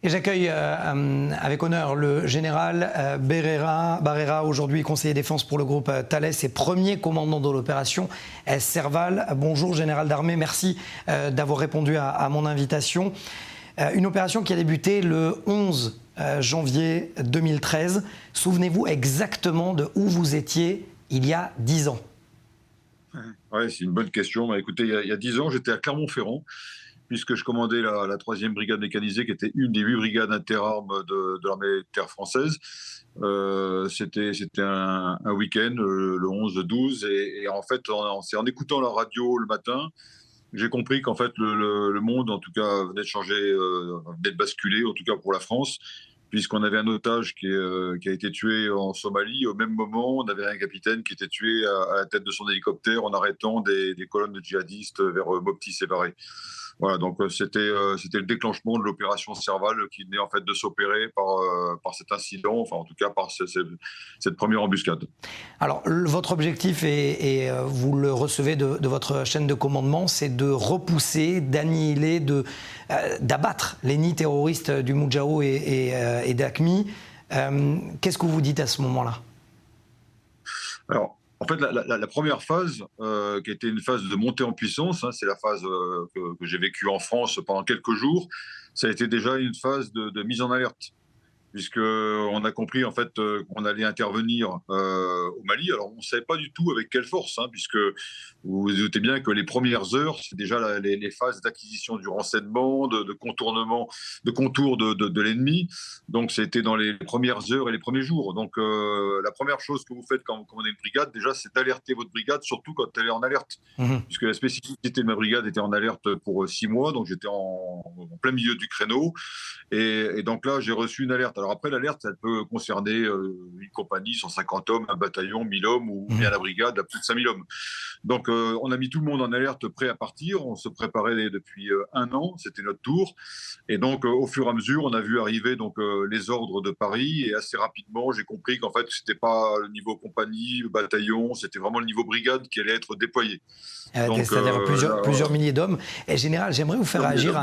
Et j'accueille avec honneur le général Barrera, aujourd'hui conseiller défense pour le groupe Thales et premier commandant de l'opération Serval. Bonjour général d'armée, merci d'avoir répondu à mon invitation. Une opération qui a débuté le 11 janvier 2013. Souvenez-vous exactement de où vous étiez il y a 10 ans. Ouais, c'est une bonne question. Bah, écoutez, il y a 10 ans, j'étais à Clermont-Ferrand, puisque je commandais la 3e brigade mécanisée, qui était une des 8 brigades interarmes de l'armée de terre française. C'était un week-end, le 11-12, et en fait, c'est en écoutant la radio le matin, j'ai compris qu'en fait, le monde, en tout cas, venait de changer, venait de basculer, en tout cas pour la France, puisqu'on avait un otage qui a été tué en Somalie. Au même moment, on avait un capitaine qui était tué à la tête de son hélicoptère en arrêtant des colonnes de djihadistes vers Mopti Sévaré. Voilà, donc c'était le déclenchement de l'opération Serval qui venait en fait de s'opérer par cet incident, enfin en tout cas par cette première embuscade. Alors, votre objectif, et vous le recevez de votre chaîne de commandement, c'est de repousser, d'annihiler, d'abattre les nids terroristes du Moudjahou et d'AQMI. Qu'est-ce que vous dites à ce moment-là ? Alors, en fait, la première phase, qui a été une phase de montée en puissance, c'est la phase que j'ai vécue en France pendant quelques jours, ça a été déjà une phase de mise en alerte, puisqu'on a compris en fait qu'on allait intervenir au Mali. Alors on ne savait pas du tout avec quelle force, puisque vous vous doutez bien que les premières heures, c'est déjà les phases d'acquisition du renseignement, de contournement, de contour de l'ennemi. Donc c'était dans les premières heures et les premiers jours. Donc la première chose que vous faites quand vous commandez une brigade, déjà, c'est d'alerter votre brigade, surtout quand elle est en alerte. Puisque la spécificité de ma brigade était en alerte pour 6 mois, donc j'étais en plein milieu du créneau. Et donc là, j'ai reçu une alerte. Alors après, l'alerte, ça peut concerner une compagnie, 150 hommes, un bataillon, 1000 hommes, ou bien la brigade à plus de 5000 hommes. Donc on a mis tout le monde en alerte, prêt à partir. On se préparait depuis un an, c'était notre tour. Et donc au fur et à mesure, on a vu arriver donc, les ordres de Paris. Et assez rapidement, j'ai compris qu'en fait, ce n'était pas le niveau compagnie, le bataillon, c'était vraiment le niveau brigade qui allait être déployé. C'est-à-dire plusieurs milliers d'hommes. Et général, j'aimerais vous faire réagir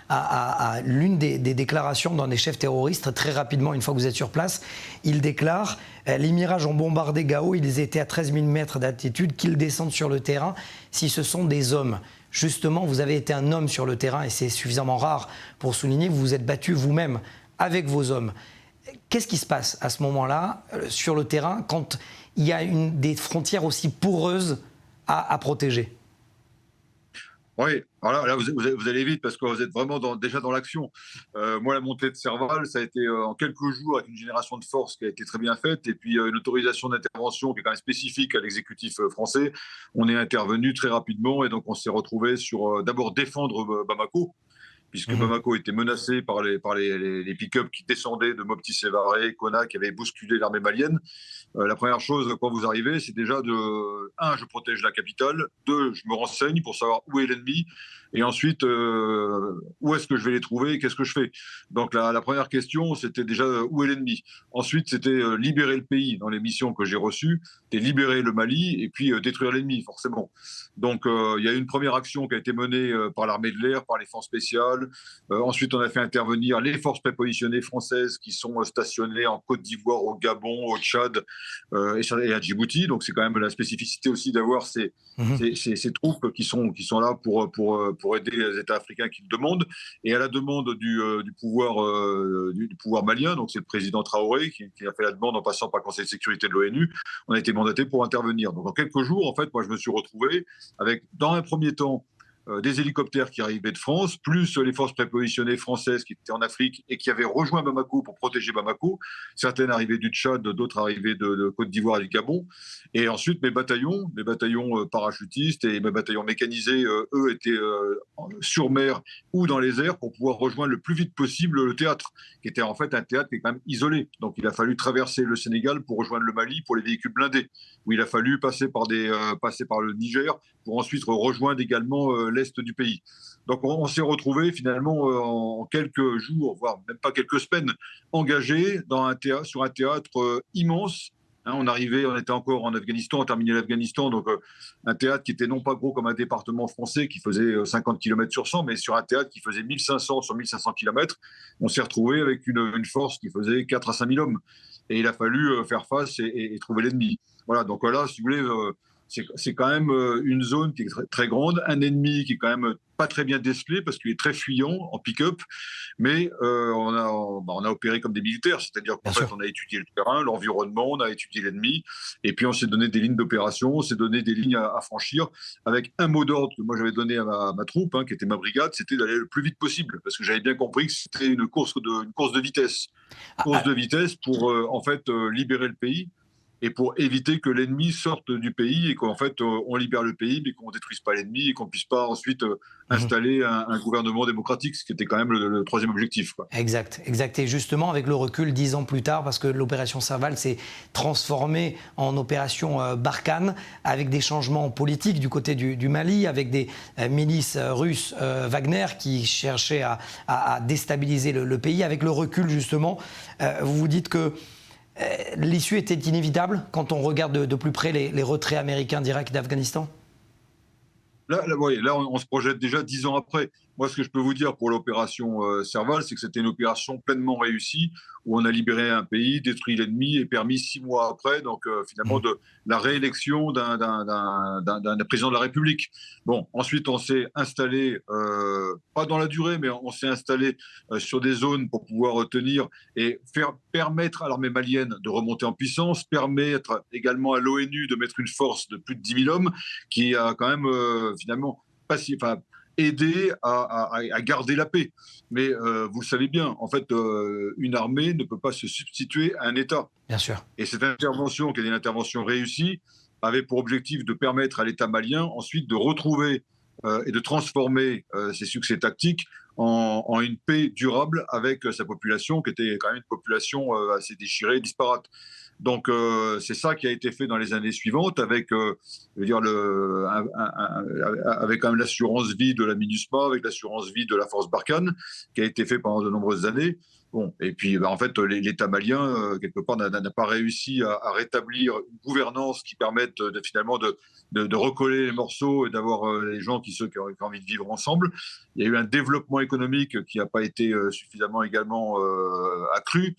à l'une des déclarations d'un des chefs terroristes. Très rapidement, une fois que vous êtes sur place, il déclare « Les Mirages ont bombardé Gao, ils étaient à 13 000 mètres d'altitude, qu'ils descendent sur le terrain si ce sont des hommes ». Justement, vous avez été un homme sur le terrain et c'est suffisamment rare pour souligner que vous vous êtes battu vous-même avec vos hommes. Qu'est-ce qui se passe à ce moment-là sur le terrain quand il y a des frontières aussi poreuses à protéger? Oui, alors là, vous allez vite parce que vous êtes vraiment déjà dans l'action. Moi, la montée de Serval, ça a été en quelques jours avec une génération de force qui a été très bien faite et puis une autorisation d'intervention qui est quand même spécifique à l'exécutif français. On est intervenu très rapidement et donc on s'est retrouvé sur d'abord défendre Bamako, puisque Bamako était menacé par les pick-up qui descendaient de Mopti Sévaré, Konna, qui avaient bousculé l'armée malienne. La première chose, quand vous arrivez, c'est déjà je protège la capitale, 2, je me renseigne pour savoir où est l'ennemi, et ensuite, où est-ce que je vais les trouver et qu'est-ce que je fais. Donc la première question, c'était déjà où est l'ennemi. Ensuite, c'était libérer le pays dans les missions que j'ai reçues, c'était libérer le Mali et puis détruire l'ennemi, forcément. Donc il y a eu une première action qui a été menée par l'armée de l'air, par les forces spéciales. Ensuite, on a fait intervenir les forces prépositionnées françaises qui sont stationnées en Côte d'Ivoire, au Gabon, au Tchad, et à Djibouti. Donc c'est quand même la spécificité aussi d'avoir ces troupes qui sont là pour aider les États africains qui le demandent. Et à la demande du pouvoir malien, donc c'est le président Traoré qui a fait la demande en passant par le Conseil de sécurité de l'ONU, on a été mandaté pour intervenir. Donc en quelques jours, en fait, moi je me suis retrouvé avec, dans un premier temps, des hélicoptères qui arrivaient de France, plus les forces prépositionnées françaises qui étaient en Afrique et qui avaient rejoint Bamako pour protéger Bamako. Certaines arrivaient du Tchad, d'autres arrivaient de Côte d'Ivoire et du Gabon. Et ensuite, mes bataillons parachutistes et mes bataillons mécanisés, eux, étaient sur mer ou dans les airs pour pouvoir rejoindre le plus vite possible le théâtre, qui était en fait un théâtre qui est quand même isolé. Donc il a fallu traverser le Sénégal pour rejoindre le Mali pour les véhicules blindés, où il a fallu passer par le Niger pour ensuite rejoindre également l'est du pays. Donc on s'est retrouvé finalement en quelques jours, voire même pas quelques semaines, engagés sur un théâtre immense On arrivait, on était encore en Afghanistan, on terminait l'Afghanistan, donc un théâtre qui était non pas gros comme un département français qui faisait 50 km sur 100, mais sur un théâtre qui faisait 1500 sur 1500 km, on s'est retrouvé avec une force qui faisait 4 à 5 000 hommes. Et il a fallu faire face et trouver l'ennemi. Voilà, donc là, si vous voulez, c'est quand même une zone qui est très, très grande, un ennemi qui est quand même pas très bien décelé parce qu'il est très fuyant en pick-up, mais on a opéré comme des militaires, c'est-à-dire qu'en fait, on a étudié le terrain, l'environnement, on a étudié l'ennemi, et puis on s'est donné des lignes d'opération, on s'est donné des lignes à franchir, avec un mot d'ordre que moi j'avais donné à ma troupe, qui était ma brigade, c'était d'aller le plus vite possible, parce que j'avais bien compris que c'était une course de vitesse. Course de vitesse pour en fait libérer le pays et pour éviter que l'ennemi sorte du pays et qu'en fait on libère le pays mais qu'on ne détruise pas l'ennemi et qu'on ne puisse pas ensuite installer un gouvernement démocratique, ce qui était quand même le troisième objectif, quoi. Exact. Et justement, avec le recul, 10 ans plus tard, parce que l'opération Serval s'est transformée en opération Barkhane, avec des changements politiques du côté du Mali, avec des milices russes Wagner qui cherchaient à déstabiliser le pays. Avec le recul, justement, vous vous dites que l'issue était inévitable quand on regarde de plus près les retraits américains d'Irak et d'Afghanistan? Là, on se projette déjà 10 ans après. Moi, ce que je peux vous dire pour l'opération Serval, c'est que c'était une opération pleinement réussie, où on a libéré un pays, détruit l'ennemi et permis 6 mois après, donc finalement, de la réélection d'un président de la République. Bon, ensuite, on s'est installé, pas dans la durée, mais on s'est installé sur des zones pour pouvoir tenir et permettre à l'armée malienne de remonter en puissance, permettre également à l'ONU de mettre une force de plus de 10 000 hommes, qui a quand même finalement aider à garder la paix. Mais vous le savez bien, en fait, une armée ne peut pas se substituer à un État. Bien sûr. Et cette intervention, qui est une intervention réussie, avait pour objectif de permettre à l'État malien ensuite de retrouver et de transformer ses succès tactiques en une paix durable avec sa population, qui était quand même une population assez déchirée, disparate. Donc c'est ça qui a été fait dans les années suivantes avec, je veux dire, avec quand même l'assurance vie de la MINUSMA, avec l'assurance vie de la force Barkhane, qui a été fait pendant de nombreuses années. Bon, et puis en fait, l'État malien, quelque part, n'a pas réussi à rétablir une gouvernance qui permette finalement de recoller les morceaux et d'avoir les gens qui ont envie de vivre ensemble. Il y a eu un développement économique qui n'a pas été suffisamment également accru.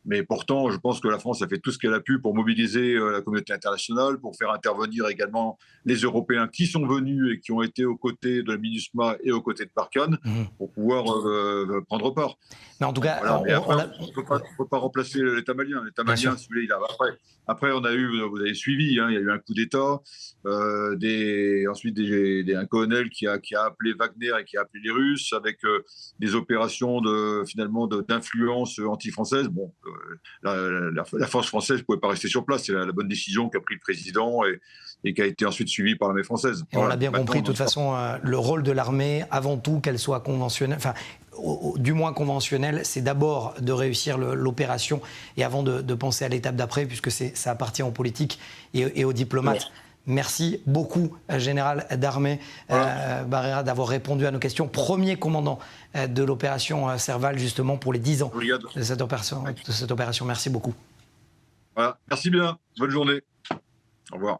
Mais pourtant, je pense que la France a fait tout ce qu'elle a pu pour mobiliser la communauté internationale, pour faire intervenir également les Européens qui sont venus et qui ont été aux côtés de la MINUSMA et aux côtés de Barkhane pour pouvoir prendre part. Mais en tout cas, voilà. On ne peut pas remplacer l'État malien. L'État malien, si vous voulez, après, on a eu, vous avez suivi, il y a eu un coup d'État, ensuite un colonel qui a appelé Wagner et qui a appelé les Russes, avec des opérations d'influence anti-française. Bon, la force française ne pouvait pas rester sur place. C'est la bonne décision qu'a pris le président et qui a été ensuite suivie par l'armée française. Et on l'a bien compris, de toute façon, le rôle de l'armée, avant tout, qu'elle soit conventionnelle, du moins conventionnelle, c'est d'abord de réussir l'opération et avant de penser à l'étape d'après, puisque ça appartient aux politiques et aux diplomates. Ouais. Merci beaucoup, Général d'armée Barrera, d'avoir répondu à nos questions. Premier commandant de l'opération Serval, justement, pour les 10 ans de cette opération. Merci beaucoup. Voilà. Merci bien. Bonne journée. Au revoir.